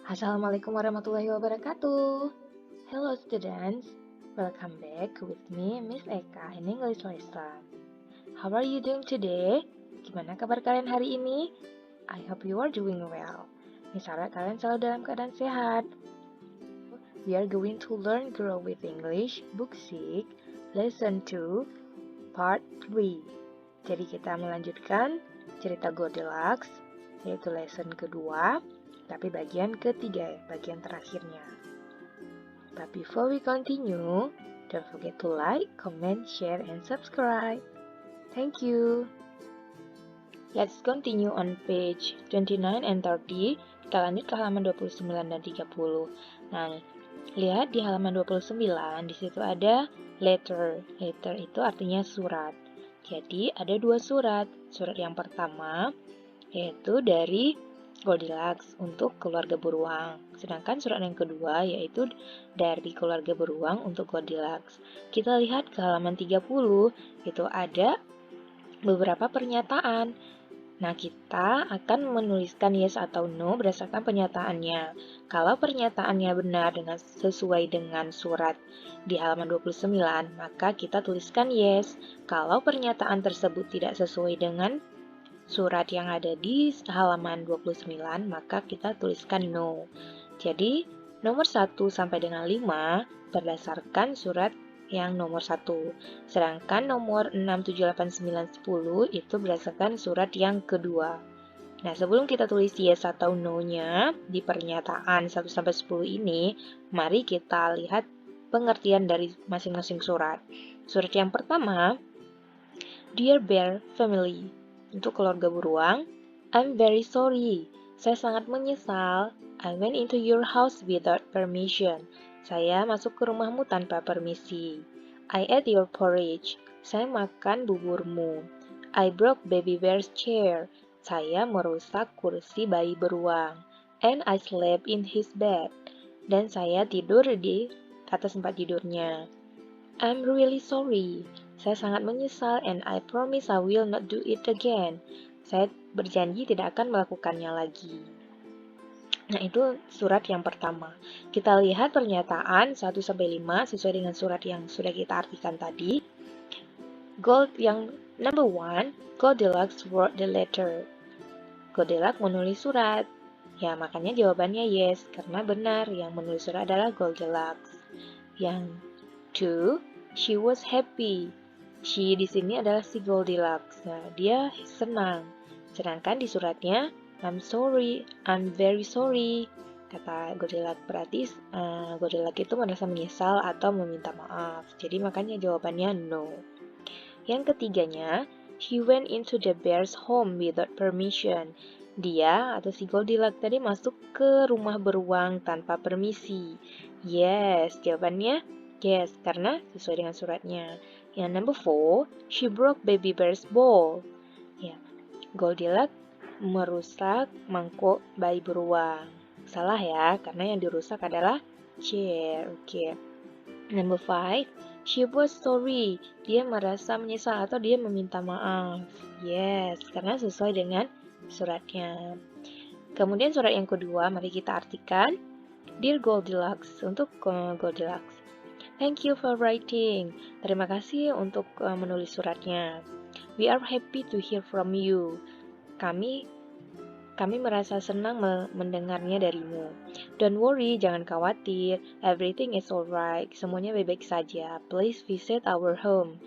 Assalamualaikum warahmatullahi wabarakatuh. Hello students, welcome back with me Miss Eka in English lesson. How are you doing today? Gimana kabar kalian hari ini? I hope you are doing well. Miss harap kalian selalu dalam keadaan sehat. We are going to learn Grow with English, Book 6, Lesson 2, Part 3. Jadi kita melanjutkan cerita Goldilocks, yaitu lesson kedua, tapi bagian ketiga, bagian terakhirnya. But before we continue, don't forget to like, comment, share, and subscribe. Thank you. Let's continue on page 29 and 30. Kita lanjut ke halaman 29 dan 30. Nah, lihat di halaman 29, di situ ada letter. Letter itu artinya surat. Jadi ada dua surat. Surat yang pertama yaitu dari Goldilocks untuk keluarga beruang. Sedangkan surat yang kedua yaitu dari keluarga beruang untuk Goldilocks. Kita lihat ke halaman 30, itu ada beberapa pernyataan. Nah, kita akan menuliskan yes atau no berdasarkan pernyataannya. Kalau pernyataannya benar dengan sesuai dengan surat di halaman 29, maka kita tuliskan yes. Kalau pernyataan tersebut tidak sesuai dengan surat yang ada di halaman 29, maka kita tuliskan no. Jadi, nomor 1 sampai dengan 5 berdasarkan surat yang nomor 1. Sedangkan nomor 6, 7, 8, 9, 10 itu berdasarkan surat yang kedua. Nah, sebelum kita tulis yes atau no-nya di pernyataan 1 sampai 10 ini, mari kita lihat pengertian dari masing-masing surat. Surat yang pertama, Dear Bear Family, untuk keluarga beruang, I'm very sorry. Saya sangat menyesal. I went into your house without permission. Saya masuk ke rumahmu tanpa permisi. I ate your porridge. Saya makan buburmu. I broke baby bear's chair. Saya merusak kursi bayi beruang. And I slept in his bed. Dan saya tidur di atas tempat tidurnya. I'm really sorry. Saya sangat menyesal and I promise I will not do it again. Saya berjanji tidak akan melakukannya lagi. Nah, itu surat yang pertama. Kita lihat pernyataan 1-5 sesuai dengan surat yang sudah kita artikan tadi. Yang number 1, Goldilocks wrote the letter. Goldilocks menulis surat. Ya, makanya jawabannya yes, karena benar yang menulis surat adalah Goldilocks. Yang 2, she was happy. She di sini adalah si Goldilocks. Nah, dia senang. Sedangkan di suratnya, I'm sorry, I'm very sorry. Kata Goldilocks, berarti Goldilocks itu merasa menyesal atau meminta maaf. Jadi makanya jawabannya no. Yang ketiganya, she went into the bear's home without permission. Dia atau si Goldilocks tadi masuk ke rumah beruang tanpa permisi. Yes, jawabannya yes, karena sesuai dengan suratnya. Yang number 4, she broke baby bear's bowl. Ya, Goldilocks merusak mangkuk bayi beruang. Salah ya, karena yang dirusak adalah chair. Oke. Number 5, she was sorry. Dia merasa menyesal atau dia meminta maaf. Yes, karena sesuai dengan suratnya. Kemudian surat yang kedua, mari kita artikan. Dear Goldilocks, untuk Goldilocks. Thank you for writing. Terima kasih untuk menulis suratnya. We are happy to hear from you. Kami merasa senang mendengarnya darimu. Don't worry, jangan khawatir. Everything is alright. Semuanya baik-baik saja. Please visit our home.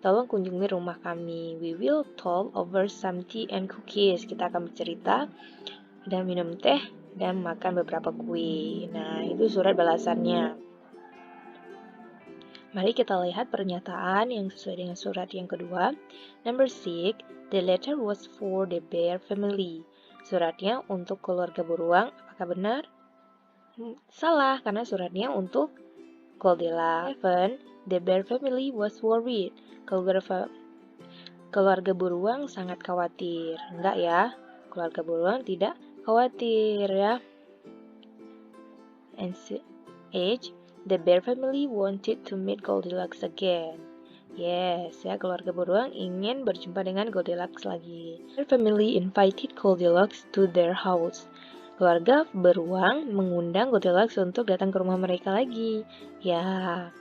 Tolong kunjungi rumah kami. We will talk over some tea and cookies. Kita akan bercerita dan minum teh dan makan beberapa kue. Nah, itu surat balasannya. Mari kita lihat pernyataan yang sesuai dengan surat yang kedua. Number 6, the letter was for the bear family. Suratnya untuk keluarga beruang, apakah benar? Salah, karena suratnya untuk Goldilocks. 7, the bear family was worried. Keluarga beruang sangat khawatir. Enggak ya, keluarga beruang tidak khawatir ya. And 8, the bear family wanted to meet Goldilocks again. Yes, ya, keluarga beruang ingin berjumpa dengan Goldilocks lagi. Their family invited Goldilocks to their house. keluarga beruang mengundang Goldilocks untuk datang ke rumah mereka lagi. Ya.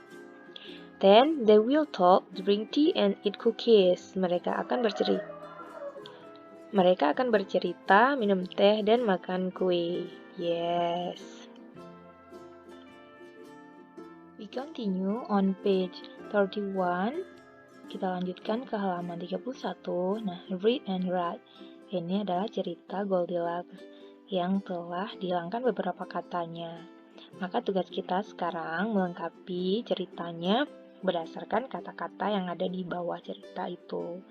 Then they will talk, drink tea, and eat cookies. Mereka akan bercerita, minum teh, dan makan kue. Yes. We continue on page 31. Kita lanjutkan ke halaman 31. Nah, read and write. Ini adalah cerita Goldilocks yang telah dihilangkan beberapa katanya. Maka tugas kita sekarang melengkapi ceritanya berdasarkan kata-kata yang ada di bawah cerita itu.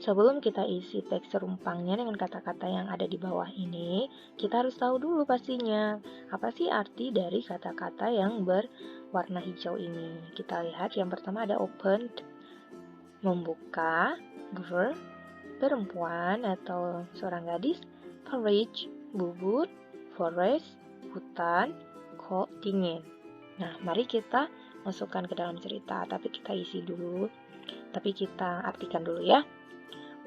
Sebelum kita isi teks serumpangnya dengan kata-kata yang ada di bawah ini, kita harus tahu dulu pastinya, apa sih arti dari kata-kata yang berwarna hijau ini. Kita lihat yang pertama ada open, membuka, girl, perempuan atau seorang gadis, porridge, bubur, forest, hutan, cold, dingin. Nah, mari kita masukkan ke dalam cerita, tapi kita artikan dulu ya.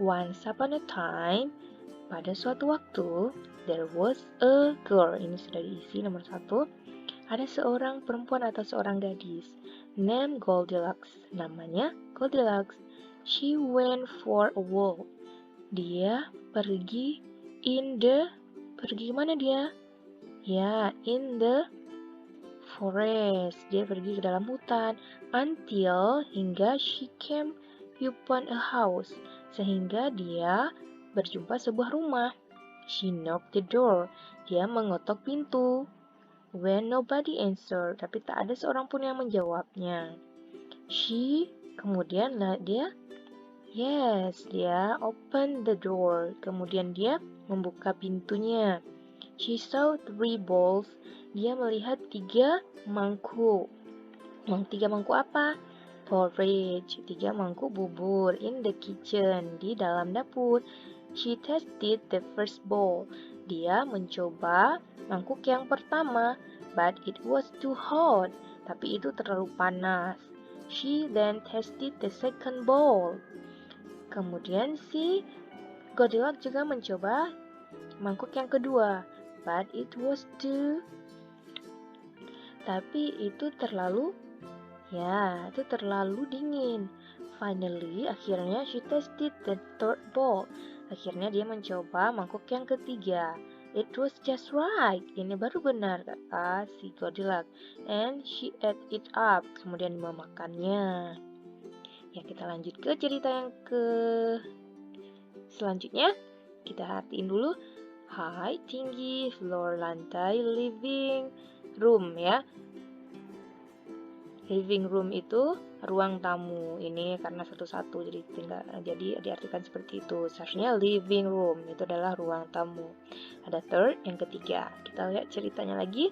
Once upon a time, pada suatu waktu, there was a girl. Ini sudah diisi nomor 1. Ada seorang perempuan atau seorang gadis, named Goldilocks. Namanya Goldilocks. She went for a walk. Dia pergi kemana dia? Ya, in the forest. Dia pergi ke dalam hutan hingga she came upon a house, sehingga dia berjumpa sebuah rumah. She knocked the door. Dia mengetok pintu. When nobody answered, tapi tak ada seorang pun yang menjawabnya. Dia opened the door. Kemudian dia membuka pintunya. She saw 3 bowls. Dia melihat 3 mangkuk. 3 mangkuk apa? Porridge. 3 mangkuk bubur. In the kitchen. Di dalam dapur. She tasted the first bowl. Dia mencoba mangkuk yang pertama. But it was too hot. Tapi itu terlalu panas. She then tasted the second bowl. Kemudian si Goldilocks juga mencoba mangkuk yang kedua. But it was too... Tapi itu terlalu dingin. Finally, akhirnya she tasted the third bowl. Akhirnya dia mencoba mangkuk yang ketiga. It was just right. Ini baru benar, kata si Goldilocks. And she ate it up. Kemudian memakannya. Ya, kita lanjut ke cerita yang selanjutnya. Kita hatiin dulu. High, tinggi, floor, lantai, living room ya. Living room itu ruang tamu. Ini karena satu-satu jadi diartikan seperti itu. Seharusnya living room itu adalah ruang tamu. Ada third, yang ketiga. Kita lihat ceritanya lagi.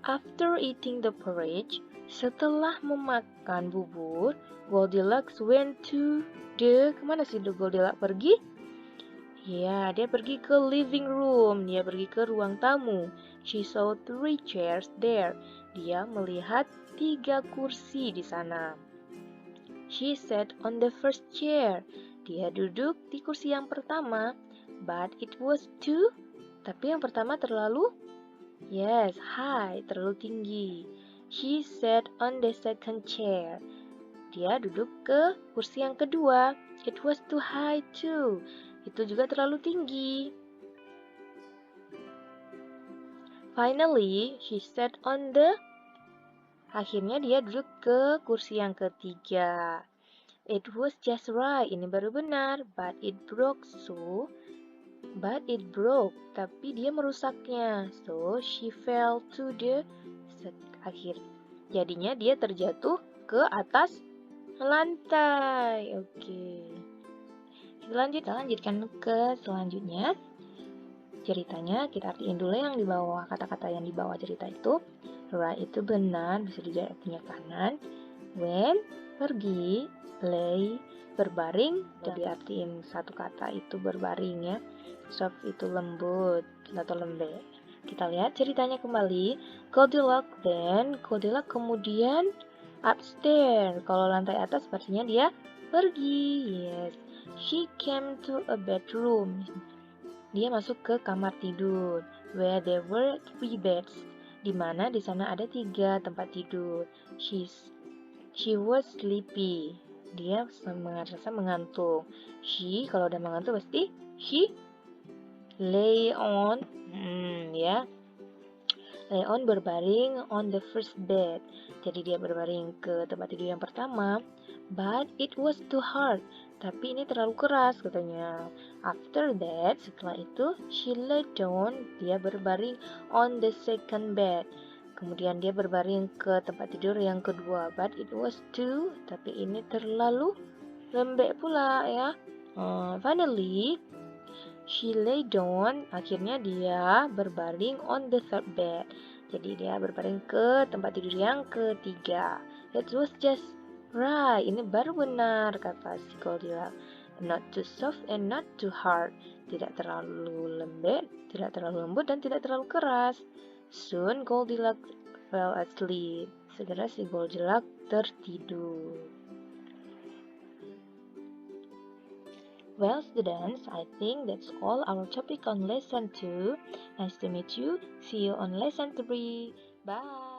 After eating the porridge, setelah memakan bubur, Goldilocks went to kemana sih Goldilocks pergi? Ya, dia pergi ke living room. Dia pergi ke ruang tamu. She saw 3 chairs there. Dia melihat 3 kursi di sana. She sat on the first chair. Dia duduk di kursi yang pertama. But it was too... Tapi yang pertama terlalu... high, terlalu tinggi. She sat on the second chair. Dia duduk ke kursi yang kedua. It was too high too. Itu juga terlalu tinggi. Finally, she sat on the... Akhirnya dia duduk ke kursi yang ketiga. It was just right. Ini baru benar. But it broke. Tapi dia merusaknya. So, she fell to the... Jadinya dia terjatuh ke atas lantai. Oke. Kita lanjutkan ke selanjutnya. Ceritanya kita artiin dulu yang di bawah, kata-kata yang di bawah cerita itu. Right itu benar, bisa juga artinya kanan. When, pergi. Lay, berbaring. Jadi artiin satu kata itu berbaring ya. Soft itu lembut atau lembek. Kita lihat ceritanya kembali. Goldilocks kemudian upstairs. Kalau lantai atas pastinya dia pergi. Yes. She came to a bedroom. dia masuk ke kamar tidur, where there were 3 beds, di mana di sana ada 3 tempat tidur. She was sleepy. Dia merasa mengantuk. She kalau udah mengantuk pasti she lay on, ya. Lay on berbaring on the first bed. Jadi dia berbaring ke tempat tidur yang pertama. But it was too hard. Tapi ini terlalu keras katanya. After that, setelah itu, she lay down. Dia berbaring on the second bed. Kemudian dia berbaring ke tempat tidur yang kedua. But it was too. Tapi ini terlalu lembek pula ya. Finally, she lay down. Akhirnya dia berbaring on the third bed. Jadi dia berbaring ke tempat tidur yang ketiga. That was just right. Ini baru benar kata si Goldilocks. Not too soft and not too hard. Tidak terlalu lembek, tidak terlalu lembut dan tidak terlalu keras. Soon Goldilocks fell asleep. Segera si Goldilocks tertidur. Well, students, I think that's all our topic on lesson 2. Nice to meet you. See you on lesson 3. Bye.